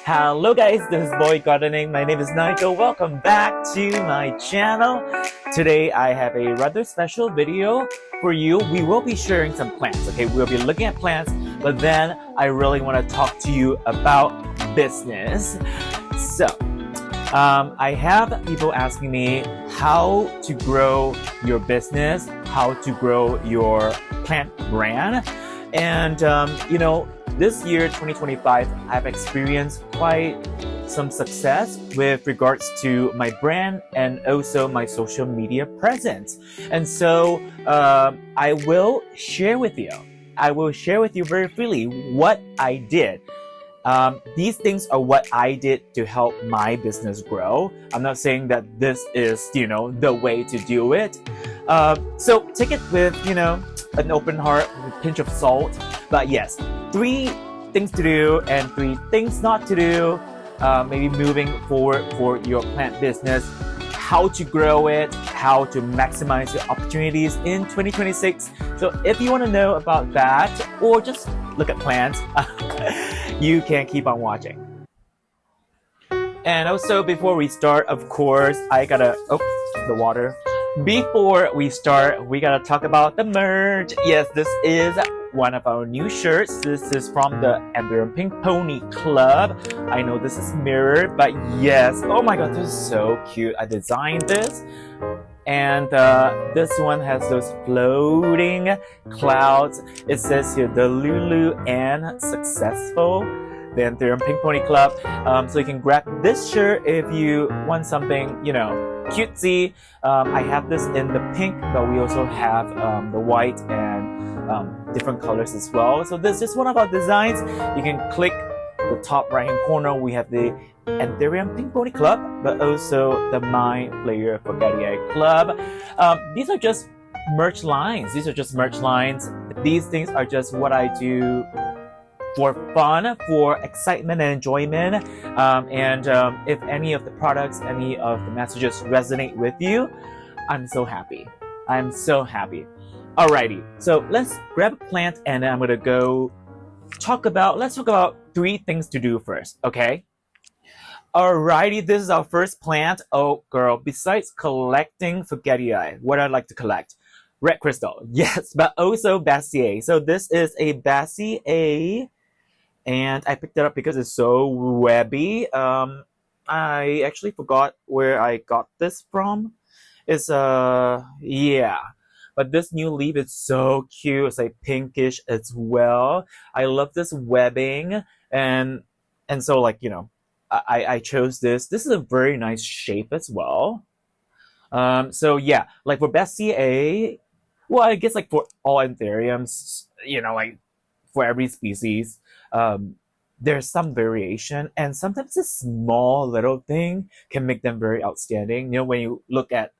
Hello guys, this is Boy Gardening. My name is Nigel. Welcome back to my channel. Today I have a rather special video for you. We will be sharing some plants, okay? We'll be looking at plants, but then I really want to talk to you about business. So, I have people asking me how to grow your business, how to grow your plant brand. And, this year, 2025, I've experienced quite some success with regards to my brand and also my social media presence. And so I will share with you. I will share with you very freely what I did. These things are what I did to help my business grow. I'm not saying that this is, the way to do it. So take it with, an open heart, with a pinch of salt. But yes, 3 things to do and 3 things not to do. Maybe moving forward for your plant business, how to grow it, how to maximize your opportunities in 2026. So if you want to know about that or just look at plants, you can keep on watching. And also before we start, of course, the water. Before we start, we gotta talk about the merch. Yes, this is one of our new shirts. This is from the Amber and Pink Pony Club. I know this is mirrored, but yes, oh my god, this is so cute. I designed this. And this one has those floating clouds. It says here, the Lulu and Successful. The Ethereum Pink Pony Club. So you can grab this shirt if you want something, cutesy. I have this in the pink, but we also have the white and different colors as well. So this is one of our designs. You can click the top right hand corner. We have the Ethereum Pink Pony Club, but also the My Flayer Forgetii Club. These are just merch lines. These things are just what I do for fun, for excitement and enjoyment. If any of the products, any of the messages resonate with you, I'm so happy. Alrighty, so let's grab a plant and I'm gonna let's talk about 3 things to do first, okay? Alrighty, this is our first plant. Oh girl, besides collecting Forgetii, what I'd like to collect? Red crystal, yes, but also Bassier. So this is a Bassier, and I picked it up because it's so webby. I actually forgot where I got this from. It's yeah. But this new leaf is so cute. It's like pinkish as well. I love this webbing, and so I chose this. This is a very nice shape as well. So yeah, like for Bassier, well, I guess like for all anthuriums, for every species, there's some variation, and sometimes a small little thing can make them very outstanding. When you look at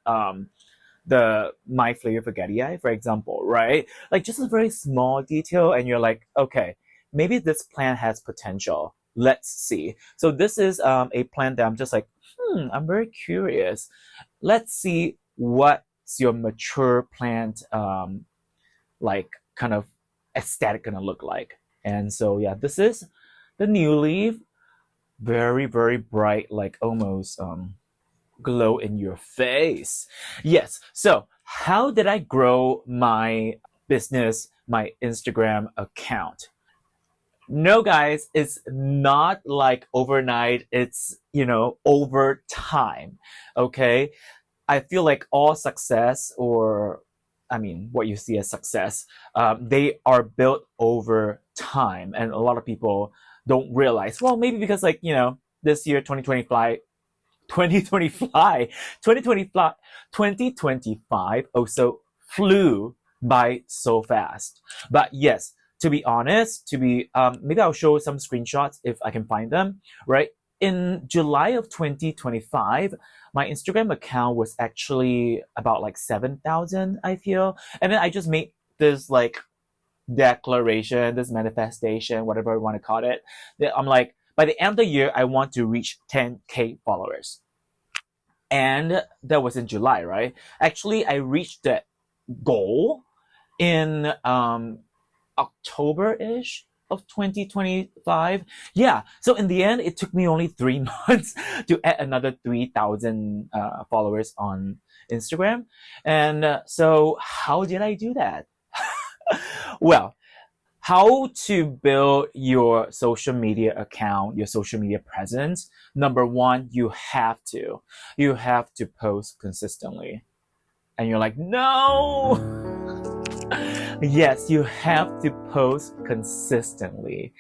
the My Flayer Forgetii, for example, right? Like just a very small detail, and you're like, okay, maybe this plant has potential. Let's see. So this is a plant that I'm just like, I'm very curious. Let's see what's your mature plant like kind of aesthetic gonna look like. And so yeah, this is the new leaf. Very, very bright, like almost glow in your face. Yes, so how did I grow my business, my Instagram account? No guys, it's not like overnight. It's, over time, okay? I feel like all success, or what you see as success, they are built over time, and a lot of people don't realize. Well, maybe because this year 2025 also flew by so fast. But yes, to be honest, maybe I'll show some screenshots if I can find them, right? In July of 2025, my Instagram account was actually about like 7,000, I feel. And then I just made this declaration, this manifestation, whatever you want to call it. That I'm like, by the end of the year, I want to reach 10K followers. And that was in July, right? Actually, I reached that goal in October-ish of 2025. Yeah, so in the end, it took me only 3 months to add another 3,000 followers on Instagram. And so how did I do that? Well, how to build your social media account, your social media presence. Number one, you have to post consistently. And you're like, no. Yes, you have to post consistently.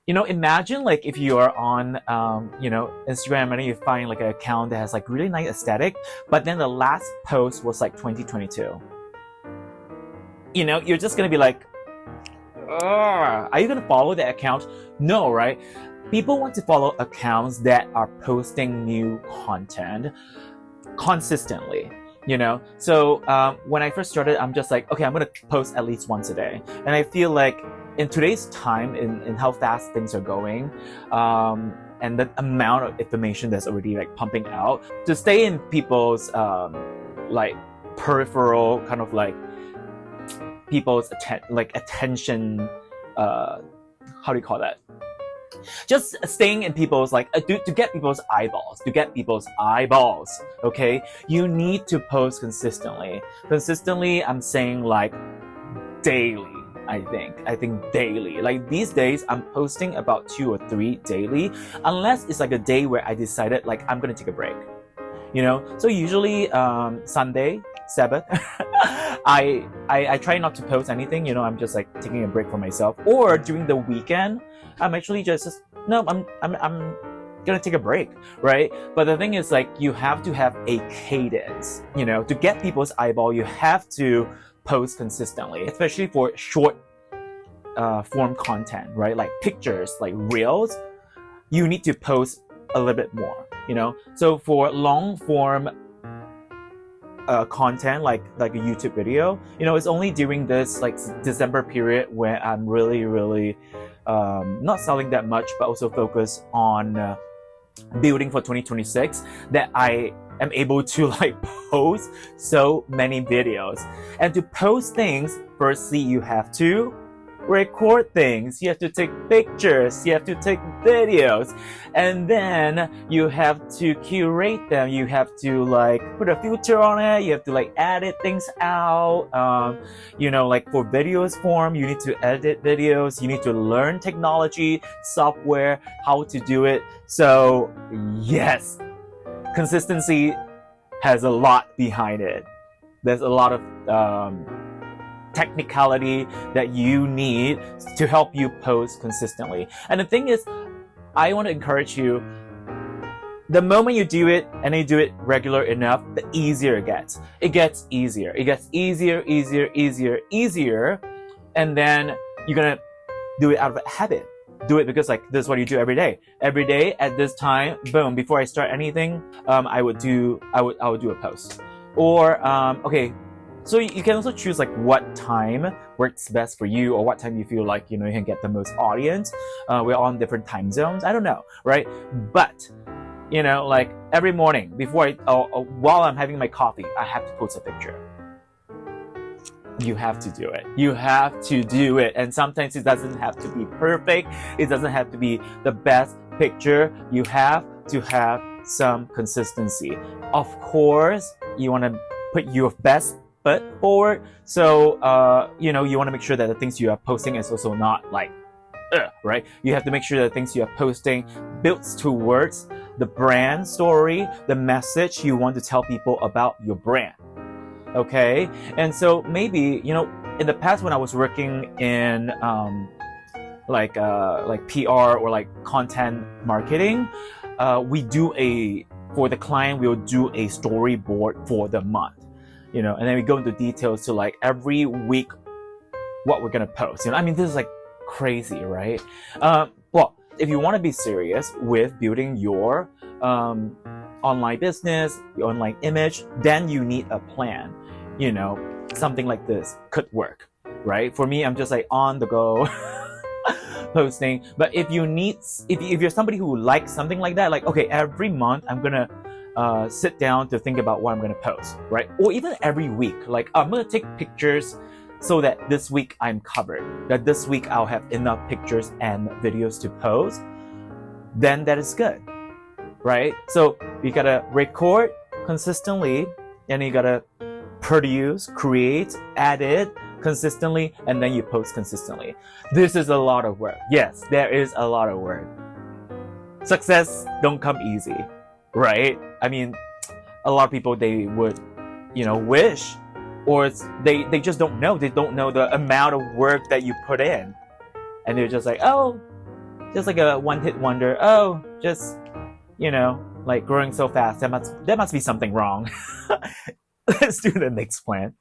Imagine like if you are on Instagram and then you find like an account that has like really nice aesthetic, but then the last post was like 2022. You're just gonna be like, are you gonna follow that account? No, right? People want to follow accounts that are posting new content consistently. So when I first started, I'm just like, okay, I'm gonna post at least once a day. And I feel like in today's time, in how fast things are going, and the amount of information that's already like pumping out, to stay in people's like peripheral kind of like people's attention, how do you call that? Just staying in people's like to get people's eyeballs, okay? You need to post consistently. I'm saying like daily. I think daily. Like these days, I'm posting about 2 or 3 daily, unless it's like a day where I decided like I'm gonna take a break. So usually Sunday, Sabbath, I try not to post anything. I'm just like taking a break for myself. Or during the weekend, I'm actually I'm gonna take a break, right? But the thing is, like, you have to have a cadence. To get people's eyeball, you have to post consistently, especially for short form content, right? Like pictures, like reels, you need to post a little bit more. So for long form content like a YouTube video, it's only during this like December period where I'm really not selling that much, but also focus on building for 2026, that I am able to like post so many videos. And to post things, firstly you have to record things, you have to take pictures, you have to take videos, and then you have to curate them. You have to like put a filter on it, you have to like edit things out. Like for videos form, you need to edit videos, you need to learn technology, software, how to do it. So yes, consistency has a lot behind it. There's a lot of technicality that you need to help you post consistently. And the thing is, I want to encourage you, the moment you do it and you do it regular enough, the easier it gets. It gets easier. It gets easier. And then you're gonna do it out of habit. Do it because like this is what you do every day. Every day at this time, boom, before I start anything, I would do a post. Or okay, so you can also choose like what time works best for you, or what time you feel like you can get the most audience. We're on different time zones. I don't know, right? But like every morning before while I'm having my coffee, I have to post a picture. You have to do it. You have to do it. And sometimes it doesn't have to be perfect. It doesn't have to be the best picture. You have to have some consistency. Of course, you want to put your best foot forward. So, you want to make sure that the things you are posting is also not like, right? You have to make sure that the things you are posting builds towards the brand story, the message you want to tell people about your brand. Okay? And so maybe, in the past when I was working in like PR or like content marketing, for the client, we'll do a storyboard for the month, and then we go into details to like every week what we're gonna post. This is like crazy, right? Well, if you want to be serious with building your online business, your online image, then you need a plan. Something like this could work, right? For me, I'm just like on the go posting. But if you're somebody who likes something like that, like, okay, every month I'm gonna sit down to think about what I'm gonna post, right? Or even every week, like I'm gonna take pictures so that this week I'm covered, that this week I'll have enough pictures and videos to post, then that is good, right? So you gotta record consistently, and you gotta produce, create, edit consistently, and then you post consistently. This is a lot of work. Yes, there is a lot of work. Success don't come easy, right? I mean, a lot of people, they would, wish, or they just don't know. They don't know the amount of work that you put in. And they're just like, oh, just like a one-hit wonder. Oh, just, like growing so fast. There must be something wrong. Let's do the next plan.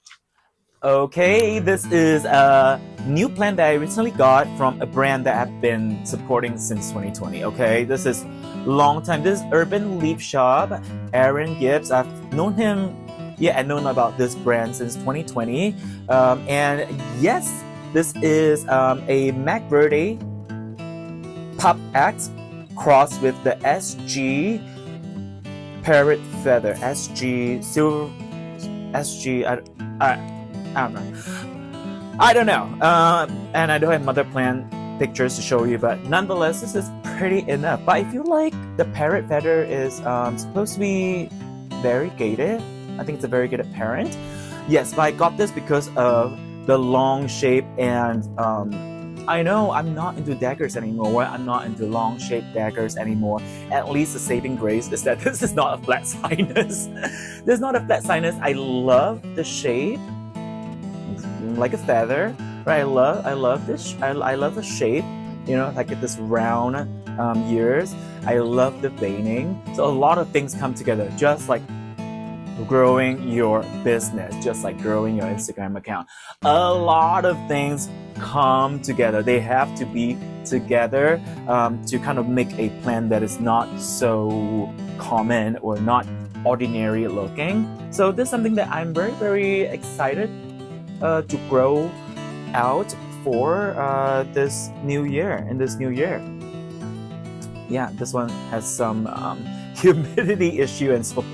Okay, this is a new plan that I recently got from a brand that I've been supporting since 2020. Okay, this is long time. This is Urban Leaf Shop, Aaron Gibbs. I've known him, I've known about this brand since 2020. And yes, this is a Mac Verde Pop X crossed with the SG Parrot Feather. SG Silver. SG. I don't know. And I don't have mother plan pictures to show you, but nonetheless, this is pretty enough. But I feel like the parrot feather is supposed to be variegated. I think it's a variegated parent. Yes, but I got this because of the long shape, and I know I'm not into daggers anymore. I'm not into long shaped daggers anymore. At least the saving grace is that this is not a flat sinus. This is not a flat sinus. I love the shape, like a feather, right? I love this. I love the shape, like this round ears. I love the veining. So a lot of things come together, just like growing your business, just like growing your Instagram account. A lot of things come together. They have to be together to kind of make a plan that is not so common or not ordinary looking. So this is something that I'm very, very excited to grow out for this new year. Yeah, this one has some humidity issue, and so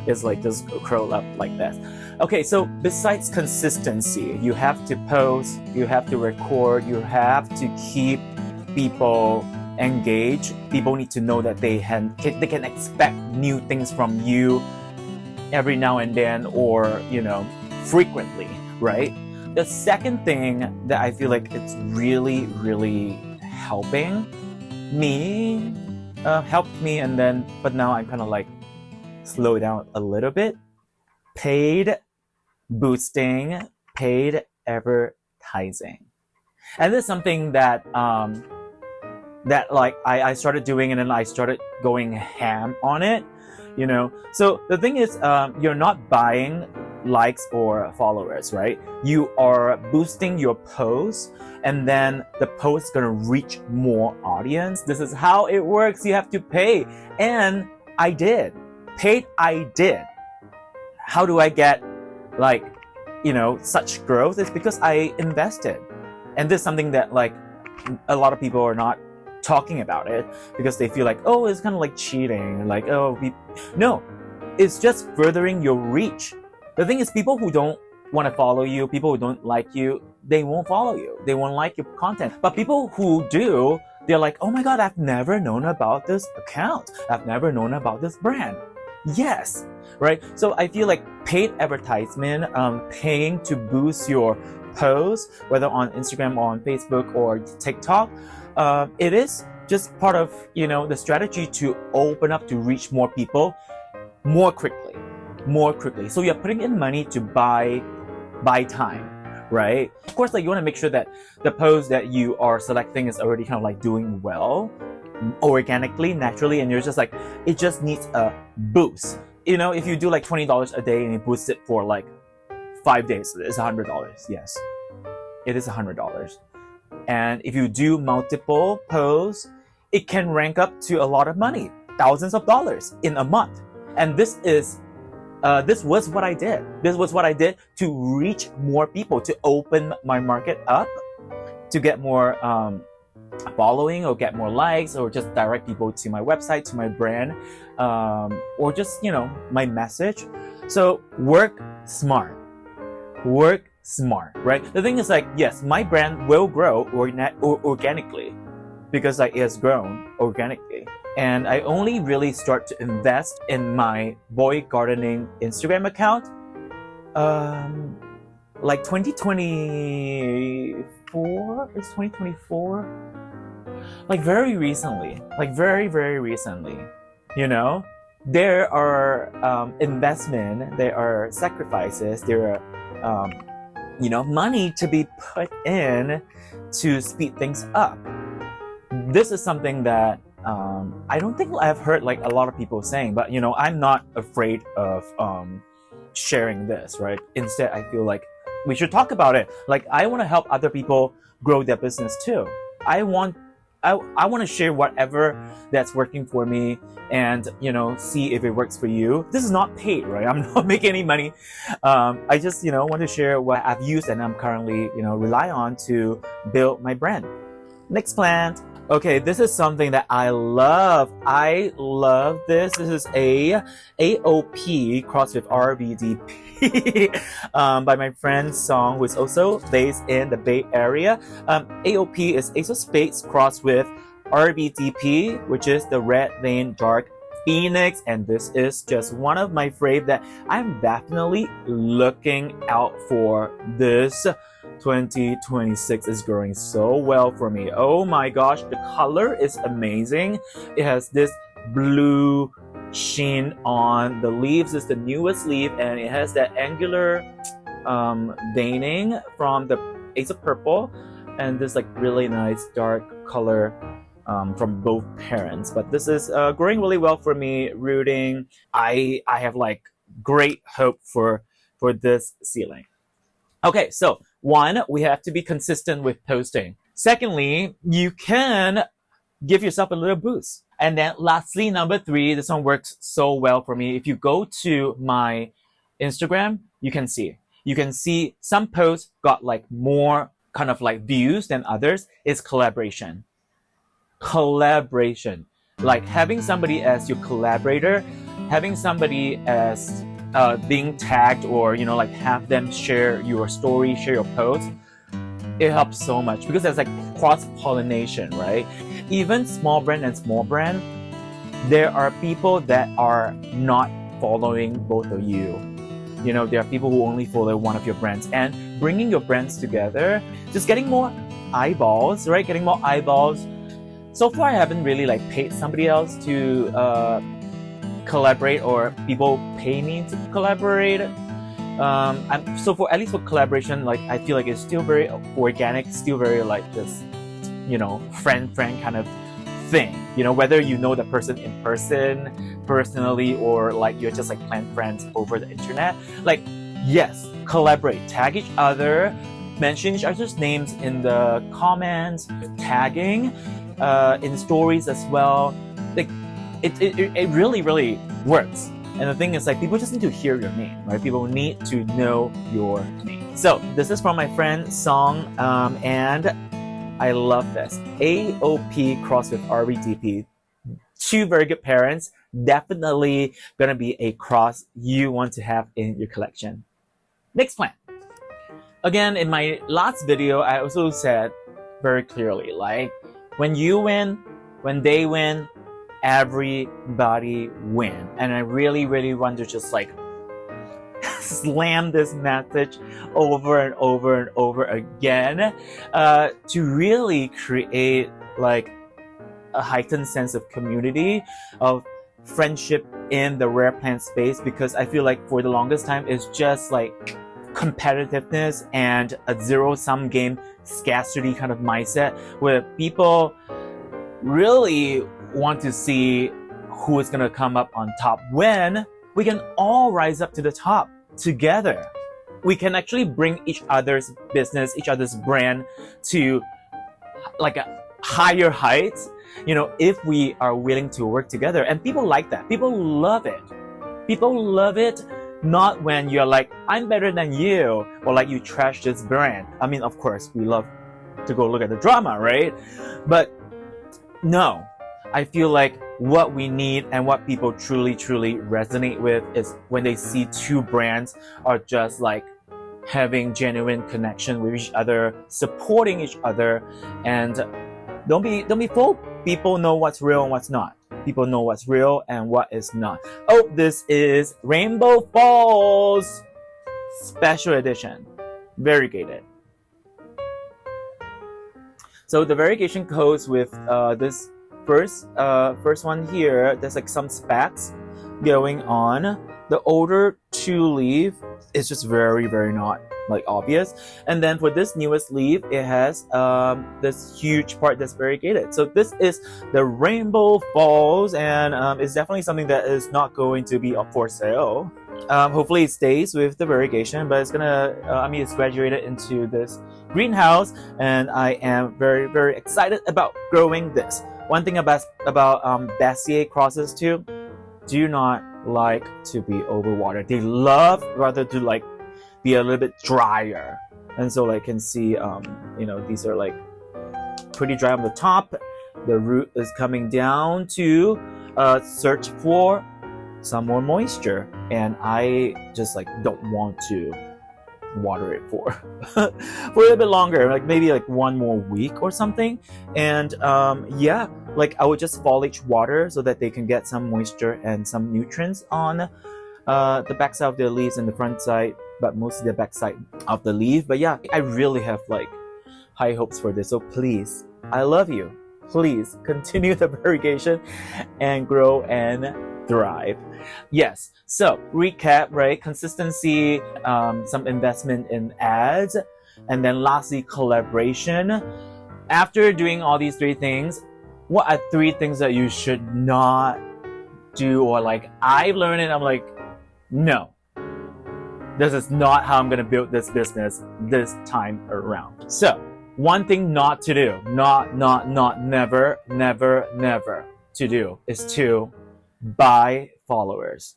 it's like just curled up like that. Okay, so besides consistency, you have to post, you have to record, you have to keep people engaged. People need to know that they can expect new things from you every now and then, or frequently, right? The second thing that I feel like it's really, really helped me, and then, but now I'm kind of like slow down a little bit. Paid boosting, paid advertising. And this is something that I started doing, and then I started going ham on it, So the thing is, you're not buying likes or followers, right? You are boosting your posts, and then the post is gonna reach more audience. This is how it works. You have to pay, and I did. I did. How do I get such growth? It's because I invested. And this is something that a lot of people are not talking about it, because they feel like, oh, it's kind of like cheating. No, it's just furthering your reach. The thing is, people who don't want to follow you, people who don't like you, they won't follow you. They won't like your content. But people who do, they're like, oh my God, I've never known about this account. I've never known about this brand. Yes, right? So I feel like paid advertisement, paying to boost your posts, whether on Instagram or on Facebook or TikTok, it is just part of, the strategy to open up, to reach more people more quickly. So you're putting in money to buy time, right? Of course, you want to make sure that the post that you are selecting is already kind of doing well, organically, naturally, and you're just it just needs a boost. If you do $20 a day and you boost it for 5 days, it's $100. Yes, it is $100. And if you do multiple posts, it can rank up to a lot of money, thousands of dollars in a month. And this was what I did. This was what I did to reach more people, to open my market up, to get more following, or get more likes, or just direct people to my website, to my brand, or just my message. So work smart, work smart, right? The thing is like, yes, my brand will grow organically because like it has grown organically. And I only really start to invest in my boy gardening Instagram account like 2024, it's 2024, like very recently, like very recently, you know. There are investment, there are sacrifices, there are you know, money to be put in to speed things up. This is something that I don't think I've heard like a lot of people saying, but you know, I'm not afraid of sharing this, right? Instead, I feel like we should talk about it. Like, I want to help other people grow their business too. I want to share whatever that's working for me and, you know, see if it works for you. This is not paid, right? I'm not making any money. I just, you know, want to share what I've used and I'm currently, you know, rely on to build my brand. Next plant. Okay, this is something that I love. I love this. This is a AOP crossed with RBDP by my friend Song, who is also based in the Bay Area. AOP is Ace of Spades crossed with RBDP, which is the Red Vein Dark Phoenix, and this is just one of my faves that I'm definitely looking out for. This 2026 is growing so well for me. Oh my gosh, the color is amazing. It has this blue sheen on the leaves. It's the newest leaf and it has that angular veining from the Ace of Purple and this like really nice dark color from both parents. But this is growing really well for me. Rooting. I have like great hope for this ceiling. Okay, so one, we have to be consistent with posting. Secondly, you can give yourself a little boost. And then lastly, number three, this one works so well for me. If you go to my Instagram, you can see some posts got like more kind of like views than others. Is collaboration. Like having somebody as your collaborator, having somebody as being tagged, or you know, like have them share your story, share your post, it helps so much because there's like cross-pollination, right? Even small brand and small brand, there are people that are not following both of you. You know, there are people who only follow one of your brands, and bringing your brands together, just getting more eyeballs, right? Getting more eyeballs. So far, I haven't really like paid somebody else to collaborate, or people pay me to collaborate. So for at least for collaboration, like I feel like it's still very organic, still very like this, you know, friend kind of thing. You know, whether you know the person in person, personally, or like you're just like planned friends over the internet. Like, yes, collaborate, tag each other, mention each other's names in the comments, tagging in stories as well. Like, it really works. And the thing is, like, people just need to hear your name, right? People need to know your name. So this is from my friend Song, and I love this. AOP crossed with RBDP. Two very good parents. Definitely gonna be a cross you want to have in your collection. Next plant. Again, in my last video, I also said very clearly, like, when you win, when they win, everybody win. And I really want to just like slam this message over and over again to really create like a heightened sense of community, of friendship in the rare plant space, because I feel like for the longest time it's just like competitiveness and a zero-sum game scarcity kind of mindset where people really want to see who is going to come up on top, when we can all rise up to the top together. We can actually bring each other's business, each other's brand to like a higher heights, you know, if we are willing to work together. And people like that. People love it. People love it, not when you're like, I'm better than you, or like you trash this brand. I mean, of course, we love to go look at the drama, right? But no, I feel like what we need and what people truly resonate with is when they see two brands are just like having genuine connection with each other, supporting each other, and don't be fooled. People know what's real and what's not. People know what's real and what is not. Oh, this is Rainbow Falls Special Edition. Variegated. So the variegation goes with this first one here. There's like some specs going on. The older 2-leaf is just very, very not like obvious. And then for this newest leaf, it has this huge part that's variegated. So this is the Rainbow Falls, and it's definitely something that is not going to be up for sale. Hopefully it stays with the variegation, but it's gonna, it's graduated into this greenhouse, and I am very, very excited about growing this. One thing about Bassier crosses too, do not like to be overwatered. They love rather to like be a little bit drier, and so like can see these are like pretty dry on the top. The root is coming down to search for some more moisture, and I just like don't want to water it for a little bit longer, like maybe like one more week or something. And yeah, like I would just foliage water so that they can get some moisture and some nutrients on the backside of the leaves and the front side, but mostly the backside of the leaf. But yeah, I really have like high hopes for this. So please, I love you. Please continue the variegation and grow and thrive. Yes, so recap, right? Consistency, some investment in ads, and then lastly, collaboration. After doing all these 3 things, what are 3 things that you should not do? Or like, I've learned it, I'm like, no, this is not how I'm gonna build this business this time around. So, one thing not to do, never to do, is to buy followers.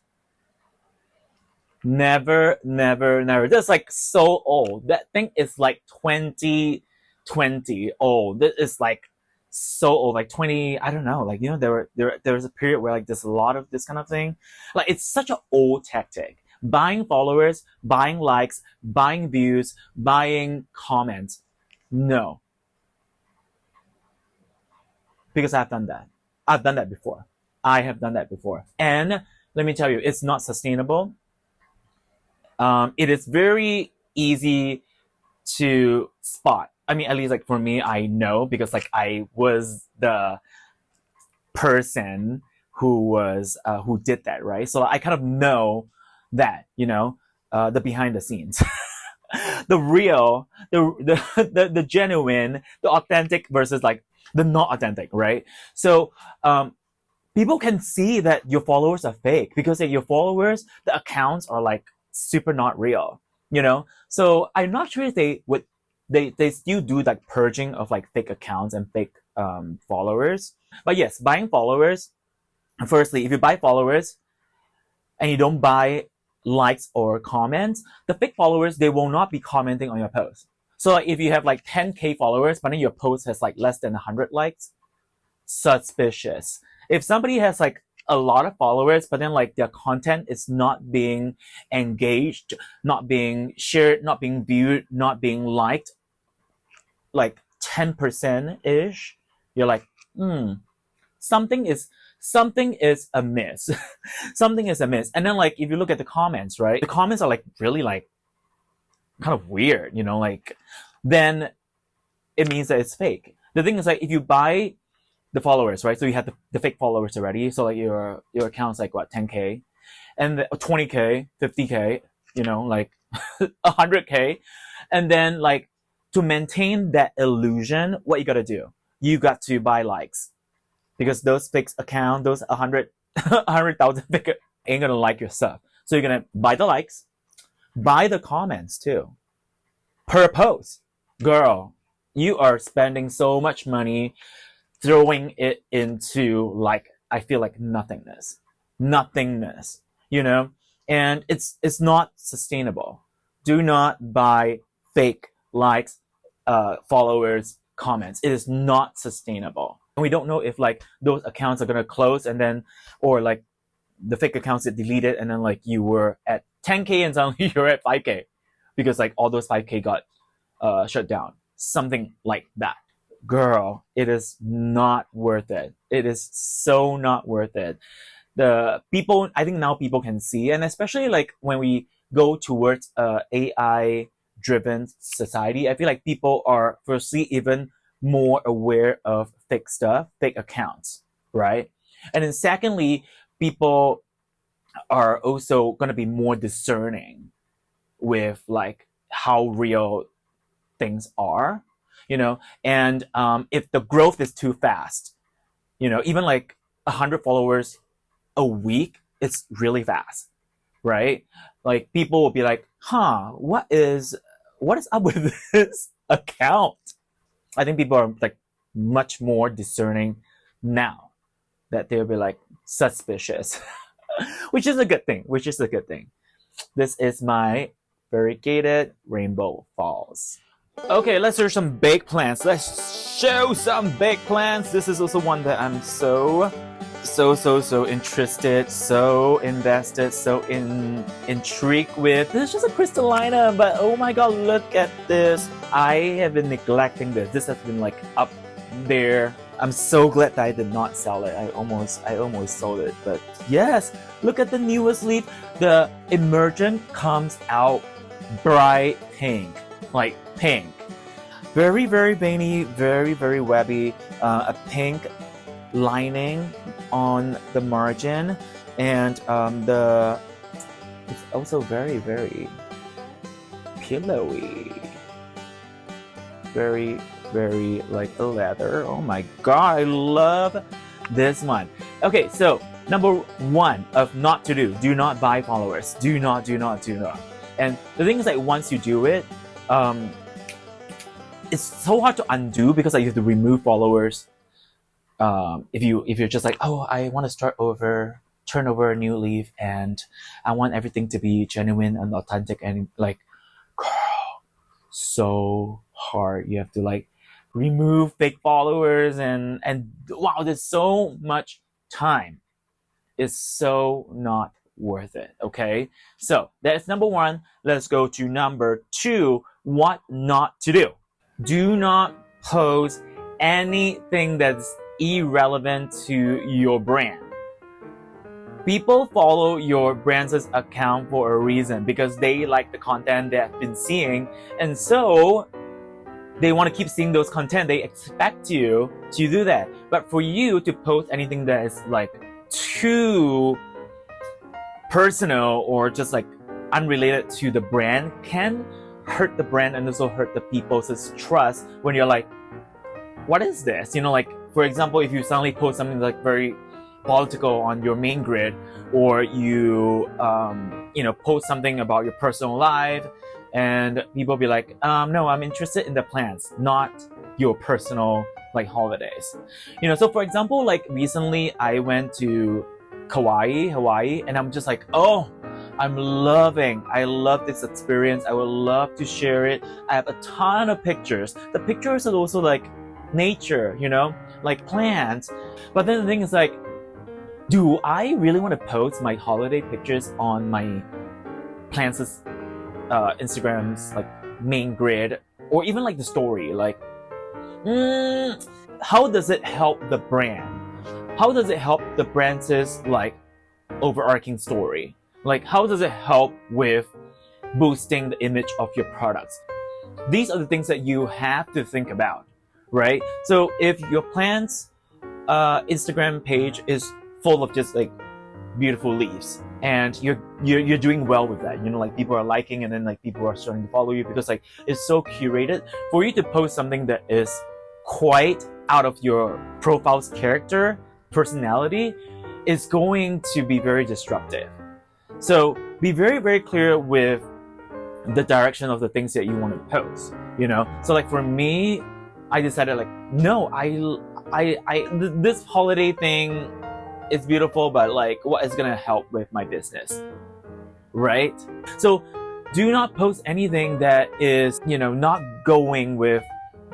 Never. That's like so old. That thing is like 2020 old. This is like so old, like 20, I don't know, like, you know, there was a period where like there's a lot of this kind of thing. Like, it's such an old tactic. Buying followers, buying likes, buying views, buying comments. No. Because I've done that. I've done that before. I have done that before. And let me tell you, it's not sustainable. It is very easy to spot. I mean, at least like for me, I know, because like I was the person who did that, right? So I kind of know that, you know, the behind the scenes. The real, the genuine, the authentic versus like the not authentic, right? So people can see that your followers are fake because your followers, the accounts are like super not real, you know? So I'm not sure if they still do like purging of like fake accounts and fake followers. But yes, buying followers, firstly, if you buy followers and you don't buy likes or comments, the fake followers, they will not be commenting on your post. So like if you have like 10K followers, but then your post has like less than 100 likes, suspicious. If somebody has like a lot of followers, but then like their content is not being engaged, not being shared, not being viewed, not being liked, like 10%-ish, you're like, something is amiss. Something is amiss. And then like if you look at the comments, right? The comments are like really like kind of weird, you know, like then it means that it's fake. The thing is like if you buy the followers, right? So you have the fake followers already. So like your account's like what, 10K and 20K, 50K, you know, like 100K. And then like to maintain that illusion, what you gotta do? You got to buy likes. Because those fake accounts, those 100,000 fake ain't gonna like your stuff. So you're gonna buy the likes, buy the comments too. Per post. Girl, you are spending so much money throwing it into like, I feel like nothingness, you know? And it's not sustainable. Do not buy fake likes, followers, comments. It is not sustainable. And we don't know if like those accounts are gonna close and then, or like the fake accounts get deleted and then like you were at 10K and suddenly you're at 5K. because like all those 5K got shut down. Something like that. Girl, it is not worth it. It is so not worth it. The people, I think now people can see, and especially like when we go towards AI driven society, I feel like people are firstly even more aware of fake stuff, fake accounts, right? And then secondly, people are also going to be more discerning with like how real things are, and if the growth is too fast, even like 100 followers a week, it's really fast, right? Like people will be like, what is up with this account? I think people are like much more discerning now, that they'll be like suspicious, which is a good thing. This is my variegated rainbow falls. Okay, let's show some baked plants. Let's show some baked plants. This is also one that I'm so interested, so invested, so intrigued with. This is just a crystallina, but oh my god, look at this. I have been neglecting this. This has been like up there. I'm so glad that I did not sell it. I almost sold it, but yes, look at the newest leaf. The emergent comes out bright pink, like pink. Very, very veiny, very, very webby. A pink lining on the margin, and it's also very, very pillowy. Very, very like a leather. Oh my god, I love this one. Okay, so number one of not to do not buy followers. Do not. And the thing is that once you do it, it's so hard to undo, because like, you have to remove followers. If you're just like, oh, I want to turn over a new leaf, and I want everything to be genuine and authentic, and like, girl, so hard. You have to like remove fake followers, and wow, there's so much time. It's so not worth it. Okay, so that's number one. Let's go to number two. What not to do. Do not post anything that's irrelevant to your brand. People follow your brand's account for a reason, because they like the content they have been seeing, and so they want to keep seeing those content. They expect you to do that. But for you to post anything that is like too personal or just like unrelated to the brand can hurt the brand, and also hurt the people's trust when you're like, what is this? Like, for example, if you suddenly post something like very political on your main grid, or you post something about your personal life, and people be like, no, I'm interested in the plants, not your personal like holidays. So for example, like recently I went to Hawaii, and I'm just like, oh, I love this experience. I would love to share it. I have a ton of pictures. The pictures are also like nature, like plants. But then the thing is like, do I really want to post my holiday pictures on my plants' Instagram's like main grid, or even like the story? Like, how does it help the brand? How does it help the brand's like overarching story? Like, how does it help with boosting the image of your products? These are the things that you have to think about, right? So if your plant's Instagram page is full of just like beautiful leaves, and you're doing well with that, like people are liking, and then like people are starting to follow you because like it's so curated. For you to post something that is quite out of your profile's character, personality, is going to be very disruptive. So be very, very clear with the direction of the things that you want to post, So like for me, I decided like, no, this holiday thing is beautiful, but like, what is gonna help with my business, right? So do not post anything that is, not going with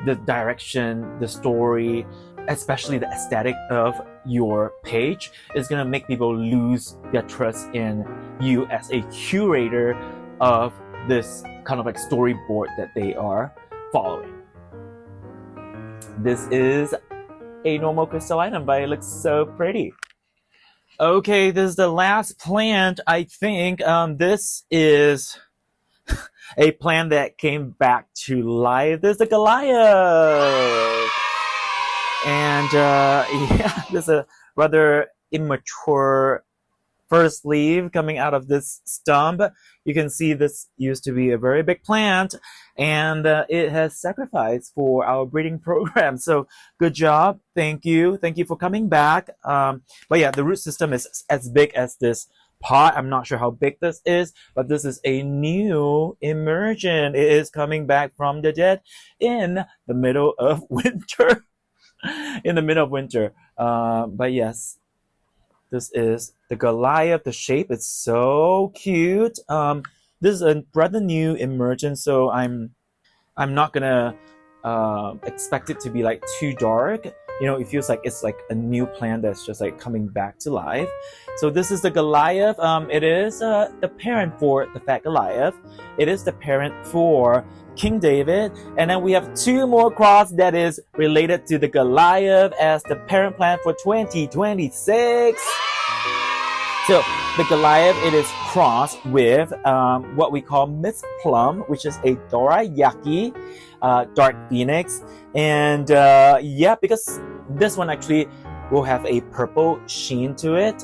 the direction, the story, especially the aesthetic of your page. Is gonna make people lose their trust in you as a curator of this kind of like storyboard that they are following. This is a normal crystal item, but it looks so pretty. Okay, this is the last plant. I think this is a plant that came back to life. This is the Goliath. And yeah, there's a rather immature first leaf coming out of this stump. You can see this used to be a very big plant, and it has sacrificed for our breeding program. So good job. Thank you for coming back. But yeah, the root system is as big as this pot. I'm not sure how big this is, but this is a new emergent. It is coming back from the dead in the middle of winter. In the middle of winter. But yes, this is the Goliath. The shape is so cute. This is a rather new emergent, so I'm not gonna expect it to be like too dark. You know, it feels like it's like a new plant that's just like coming back to life. So this is the Goliath. It is the parent for the fat Goliath. It is the parent for King David. And then we have two more cross that is related to the Goliath as the parent plant for 2026. So the Goliath, it is crossed with what we call Miss Plum, which is a dorayaki, dark phoenix. And yeah, because this one actually will have a purple sheen to it.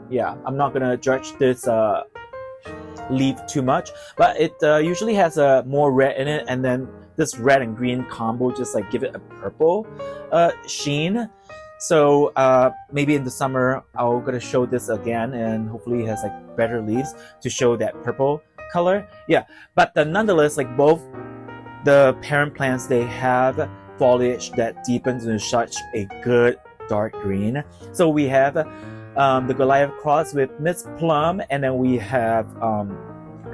Yeah, I'm not gonna judge this leaf too much, but it usually has more red in it, and then this red and green combo just like give it a purple sheen. So maybe in the summer I'm gonna show this again, and hopefully it has like better leaves to show that purple color. Yeah, but nonetheless, like both the parent plants, they have foliage that deepens into such a good dark green. So we have the Goliath cross with Miss Plum, and then we have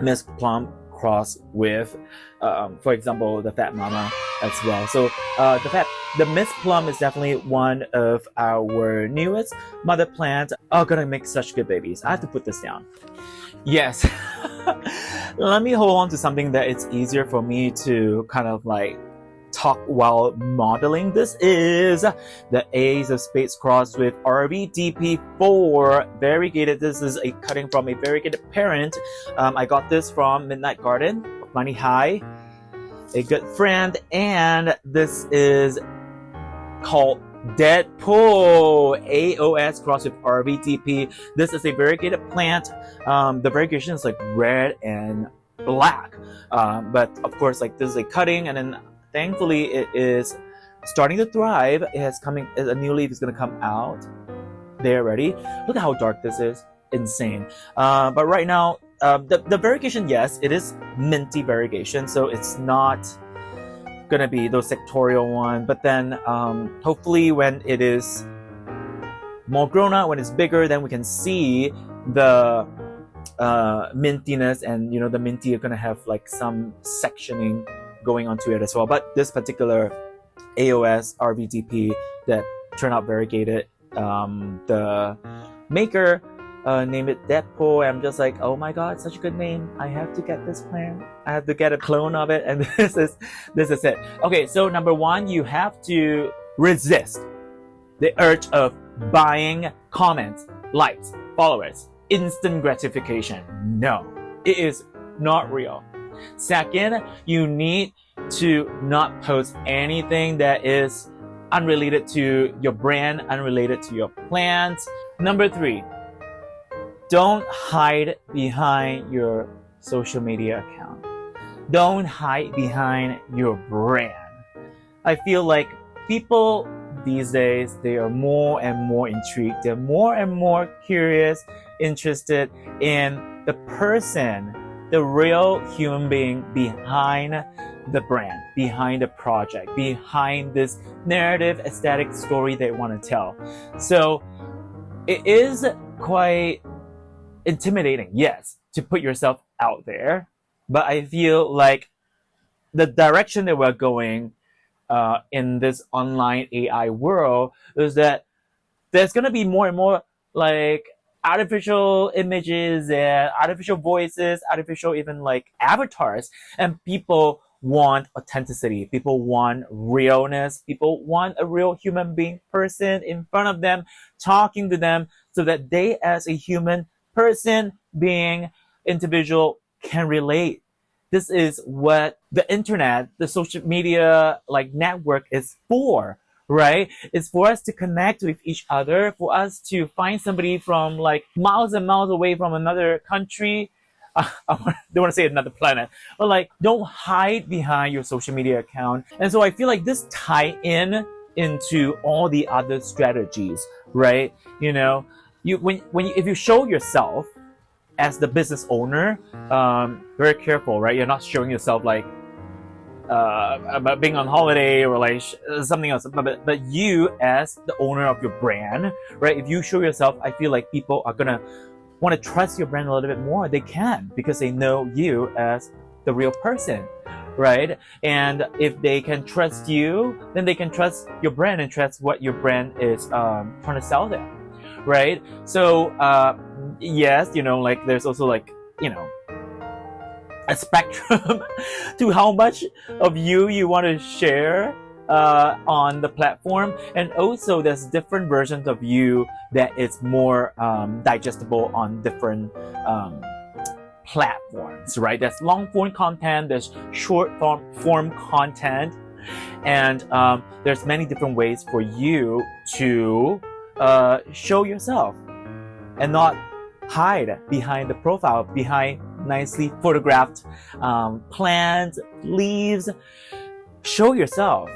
Miss Plum cross with, for example, the Fat Mama as well. So the Miss Plum is definitely one of our newest mother plants. Oh, gonna make such good babies. I have to put this down. Yes. Let me hold on to something that it's easier for me to kind of like talk while modeling. This is the Ace of Spades cross with RVDP4 variegated. This is a cutting from a variegated parent. I got this from Midnight Garden, Money High, a good friend, and this is called Deadpool AOS cross with RVDP. This is a variegated plant. The variegation is like red and black, but of course, like this is a cutting, and then thankfully it is starting to thrive. It has coming, a new leaf is going to come out there already. Look at how dark this is. Insane. But right now, the variegation, yes, it is minty variegation, so it's not gonna be those sectorial one. But then hopefully when it is more grown up, when it's bigger, then we can see the mintiness, and you know, the minty are gonna have like some sectioning going onto it as well. But this particular AOS RVDP that turned out variegated, the maker named it Deadpool. I'm just like, oh my god, such a good name. I have to get this plant. I have to get a clone of it, and this is it. Okay, so number one, you have to resist the urge of buying comments, likes, followers, instant gratification. No, it is not real. Second, you need to not post anything that is unrelated to your brand, unrelated to your plants. Number three, don't hide behind your social media account. Don't hide behind your brand. I feel like people these days, they are more and more intrigued. They're more and more curious, interested in the person, the real human being behind the brand, behind the project, behind this narrative, aesthetic story they want to tell. So it is quite intimidating, yes, to put yourself out there. But I feel like the direction that we're going in this online AI world is that there's going to be more and more like artificial images and artificial voices, artificial even like avatars, and people want authenticity. People want realness. People want a real human being person in front of them, talking to them, so that they, as a human person, being, individual, can relate. This is what the internet, the social media like network is for, right? It's for us to connect with each other, for us to find somebody from like miles and miles away from another country. I don't want to say another planet, but like don't hide behind your social media account. And so I feel like this tie in into all the other strategies, right? You know, if you show yourself as the business owner, very careful, right? You're not showing yourself like about being on holiday or like something else, but you as the owner of your brand, right? If you show yourself, I feel like people are gonna want to trust your brand a little bit more. They can, because they know you as the real person, right? And if they can trust you, then they can trust your brand and trust what your brand is trying to sell them, right? So yes, you know, like there's also like, you know, a spectrum to how much of you want to share on the platform, and also there's different versions of you that is more digestible on different platforms, right? There's long form content, there's short form content, and there's many different ways for you to show yourself and not hide behind the profile, behind nicely photographed plants, leaves. Show yourself.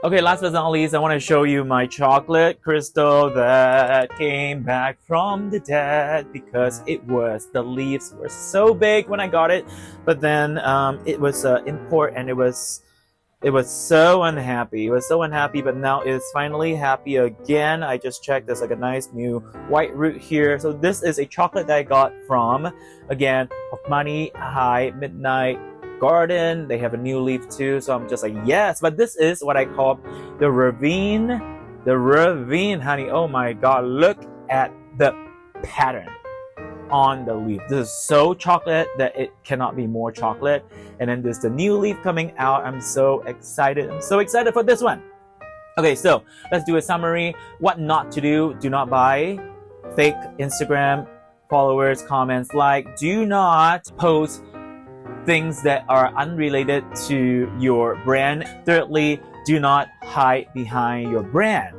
Okay, last but not least, I want to show you my chocolate crystal that came back from the dead, because the leaves were so big when I got it, but then it was import, and it was so unhappy. It was so unhappy, but now it's finally happy again. I just checked. There's like a nice new white root here. So this is a chocolate that I got from, again, Hofmani High Midnight Garden. They have a new leaf too. So I'm just like, yes. But this is what I call the ravine. The ravine, honey. Oh my God. Look at the pattern on the leaf. This is so chocolate that it cannot be more chocolate. And then there's the new leaf coming out. I'm so excited. I'm so excited for this one. Okay, so let's do a summary. What not to do. Do not buy fake Instagram followers, comments, like. Do not post things that are unrelated to your brand. Thirdly, do not hide behind your brand.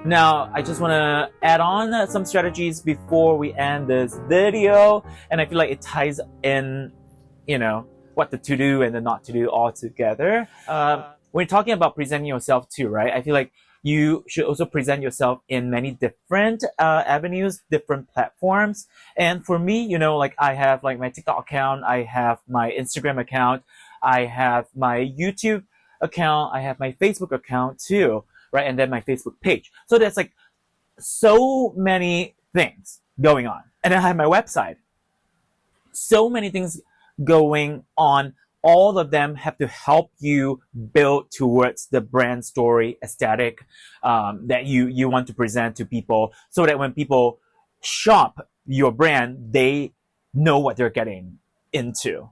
Now, I just want to add on some strategies before we end this video, and I feel like it ties in, you know, what to do and the not to do all together. When you're talking about presenting yourself too, right? I feel like you should also present yourself in many different avenues, different platforms. And for me, you know, like I have like my TikTok account, I have my Instagram account, I have my YouTube account, I have my Facebook account too. Right, and then my Facebook page. So there's like so many things going on. And then I have my website. So many things going on. All of them have to help you build towards the brand story aesthetic that you want to present to people, so that when people shop your brand, they know what they're getting into.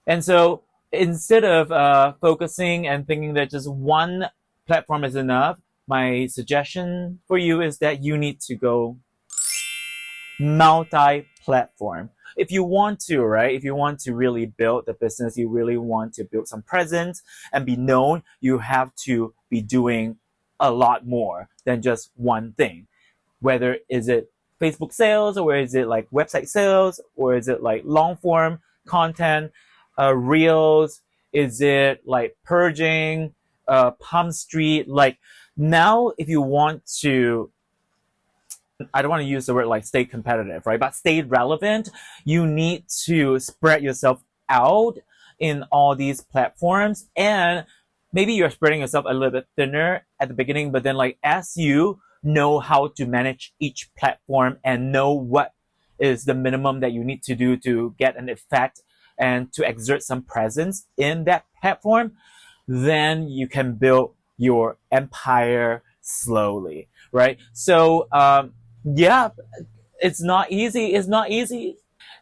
And so instead of focusing and thinking that just one platform is enough, my suggestion for you is that you need to go multi-platform. If you want to, right? If you want to really build the business, you really want to build some presence and be known, you have to be doing a lot more than just one thing. Whether is it Facebook sales, or is it like website sales, or is it like long form content, reels, is it like purging, Palm Street? Like now, if you want to, I don't want to use the word like stay competitive, right? But stay relevant, you need to spread yourself out in all these platforms. And maybe you're spreading yourself a little bit thinner at the beginning, but then like as you know how to manage each platform and know what is the minimum that you need to do to get an effect and to exert some presence in that platform, then you can build your empire slowly, right? So Yeah, it's not easy. It's not easy.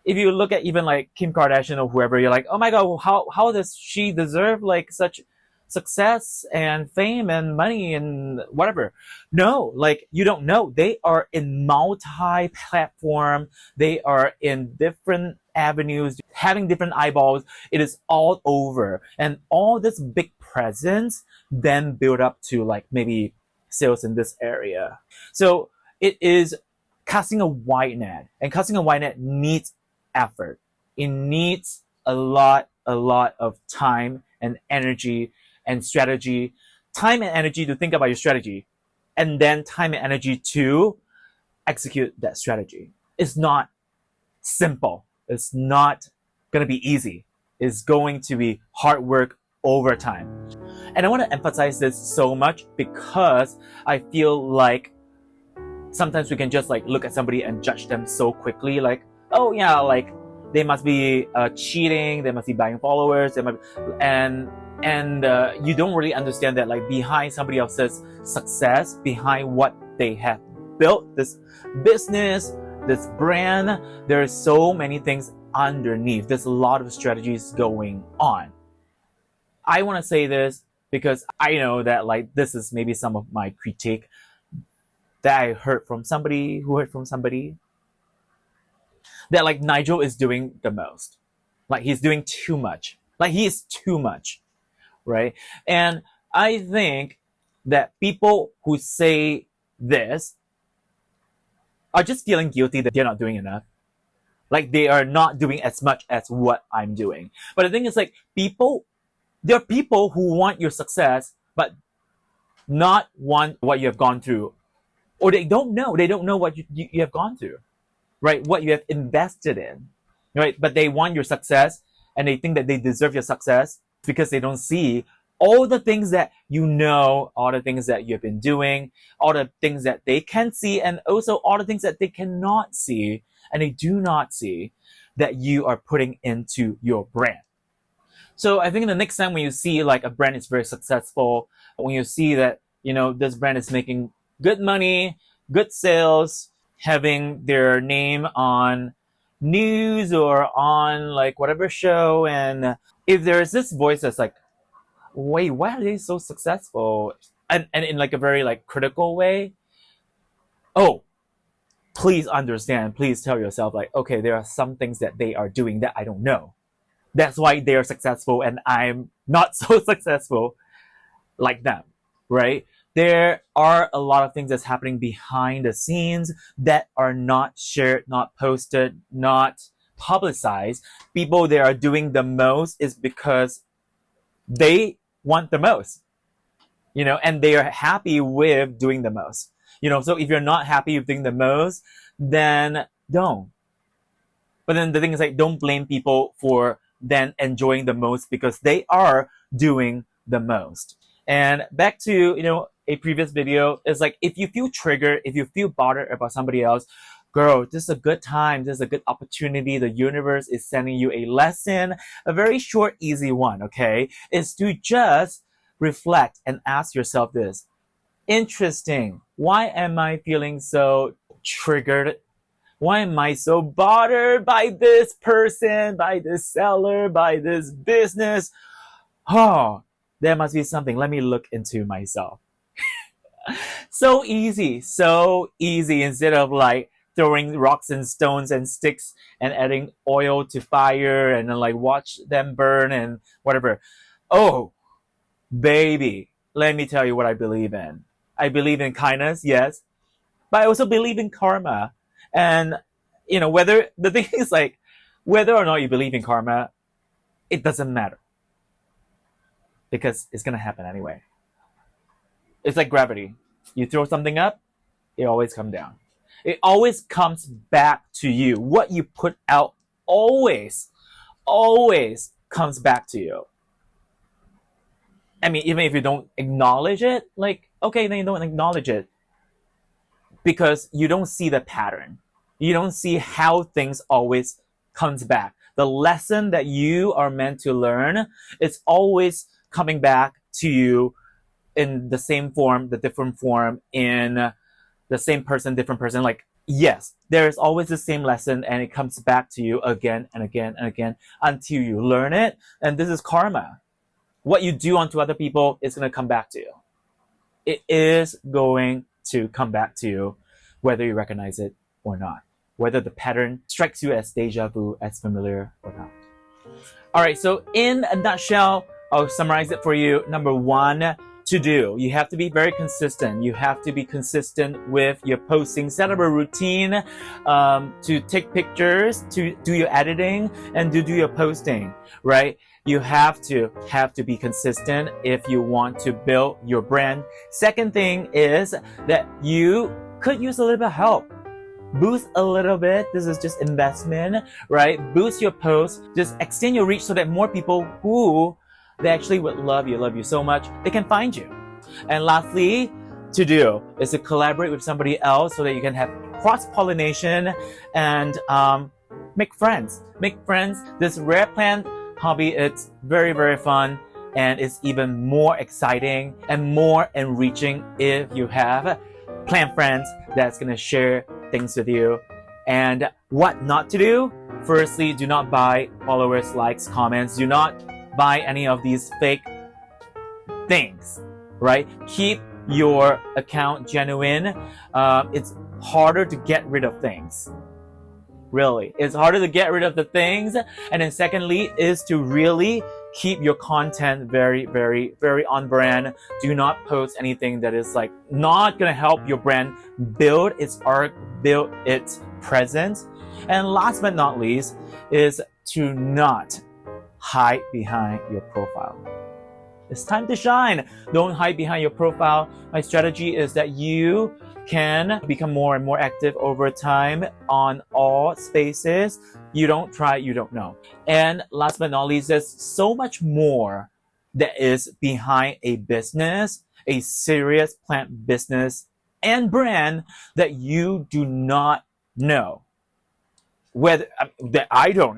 If you look at even like Kim Kardashian or whoever, you're like, oh my god, how does she deserve like such success and fame and money and whatever? No, like you don't know. They are in multi-platform. They are in different avenues, having different eyeballs. It is all over, and all this big presence then build up to like maybe sales in this area. So it is casting a wide net, and casting a wide net needs effort. It needs a lot of time and energy and strategy. Time and energy to think about your strategy, and then time and energy to execute that strategy. It's not simple. It's not going to be easy. It's going to be hard work over time. And I want to emphasize this so much because I feel like sometimes we can just like look at somebody and judge them so quickly, like, oh yeah, like they must be cheating, they must be buying followers, they might be, and you don't really understand that like behind somebody else's success, behind what they have built, this business, this brand, there are so many things underneath. There's a lot of strategies going on. I want to say this because I know that like this is maybe some of my critique that I heard from somebody who heard from somebody, that like Nigel is doing the most. Like he's doing too much. Like he is too much, right? And I think that people who say this are just feeling guilty that they're not doing enough. Like they are not doing as much as what I'm doing. But the thing is like there are people who want your success, but not want what you have gone through. Or they don't know what you have gone through, right? What you have invested in, right? But they want your success and they think that they deserve your success because they don't see all the things that you know, all the things that you've been doing, all the things that they can see, and also all the things that they cannot see and they do not see that you are putting into your brand. So I think the next time when you see like a brand is very successful, when you see that, you know, this brand is making good money, good sales, having their name on news or on like whatever show, and if there's this voice that's like, wait, why are they so successful? And in like a very like critical way, oh, please understand, please tell yourself like, okay, there are some things that they are doing that I don't know. That's why they're successful and I'm not so successful like them, right? There are a lot of things that's happening behind the scenes that are not shared, not posted, not publicized. People that are doing the most is because they want the most, you know, and they are happy with doing the most, you know. So if you're not happy with doing the most, then don't. But then the thing is like, don't blame people for then enjoying the most because they are doing the most. And back to, you know, a previous video, is like, if you feel triggered, if you feel bothered about somebody else, girl, this is a good time. This is a good opportunity. The universe is sending you a lesson, a very short, easy one, okay? Is to just reflect and ask yourself this. Interesting. Why am I feeling so triggered? Why am I so bothered by this person, by this seller, by this business? Oh, there must be something. Let me look into myself. So easy. Instead of like throwing rocks and stones and sticks and adding oil to fire and then like watch them burn and whatever. Oh, baby, let me tell you what I believe in. I believe in kindness, yes, but I also believe in karma. And, you know, whether the thing is like, whether or not you believe in karma, it doesn't matter because it's going to happen anyway. It's like gravity. You throw something up, it always comes down. It always comes back to you. What you put out always comes back to you. I mean, even if you don't acknowledge it, like, okay, then you don't acknowledge it because you don't see the pattern. You don't see how things always comes back. The lesson that you are meant to learn is always coming back to you in the same form, the different form, in the same person, different person. Like yes, there is always the same lesson and it comes back to you again and again and again until you learn it. And this is karma. What you do unto other people is going to come back to you. It is going to come back to you, whether you recognize it or not. Whether the pattern strikes you as deja vu, as familiar or not. All right, so in a nutshell, I'll summarize it for you. Number one, to do. You have to be very consistent. You have to be consistent with your posting. Set up a routine to take pictures, to do your editing, and to do your posting, right? You have to be consistent if you want to build your brand. Second thing is that you could use a little bit of help. Boost a little bit. This is just investment, right? Boost your posts. Just extend your reach so that more people who they actually would love you so much, they can find you. And lastly, to do is to collaborate with somebody else so that you can have cross-pollination and make friends. Make friends. This rare plant hobby, it's very, very fun, and it's even more exciting and more enriching if you have plant friends that's gonna share things with you. And what not to do? Firstly, do not buy followers, likes, comments. Do not buy any of these fake things, right? Keep your account genuine. It's harder to get rid of things. Really, it's harder to get rid of the things. And then secondly is to really keep your content very, very, very on brand. Do not post anything that is like not gonna help your brand build its art, build its presence. And last but not least is to not hide behind your profile. It's time to shine. Don't hide behind your profile. My strategy is that you can become more and more active over time on all spaces. You don't try, you don't know. And last but not least, there's so much more that is behind a business, a serious plant business and brand that you do not know. Whether that I don't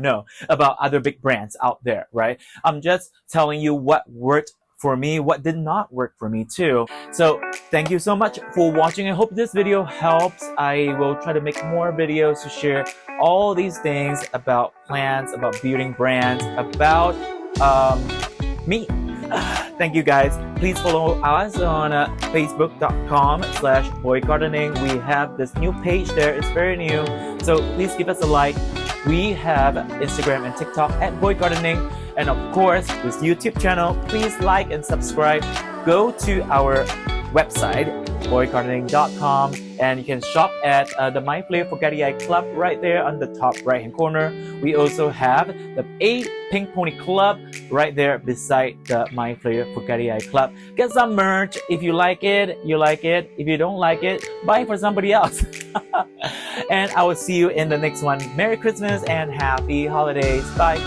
know about other big brands out there, right? I'm just telling you what worked for me, what did not work for me too. So thank you so much for watching. I hope this video helps. I will try to make more videos to share all these things about plants, about building brands, about me. Thank you guys. Please follow us on facebook.com/boygardening. We have this new page there. It's very new. So please give us a like. We have Instagram and TikTok at boygardening. And of course, this YouTube channel, please like and subscribe. Go to our website, boygardening.com, and you can shop at the My Flayer Forgetii Club right there on the top right hand corner. We also have the A Pink Pony Club right there beside the My Flayer Forgetii Club. Get some merch. If you like it, you like it. If you don't like it, buy it for somebody else. And I will see you in the next one. Merry Christmas and happy holidays. Bye.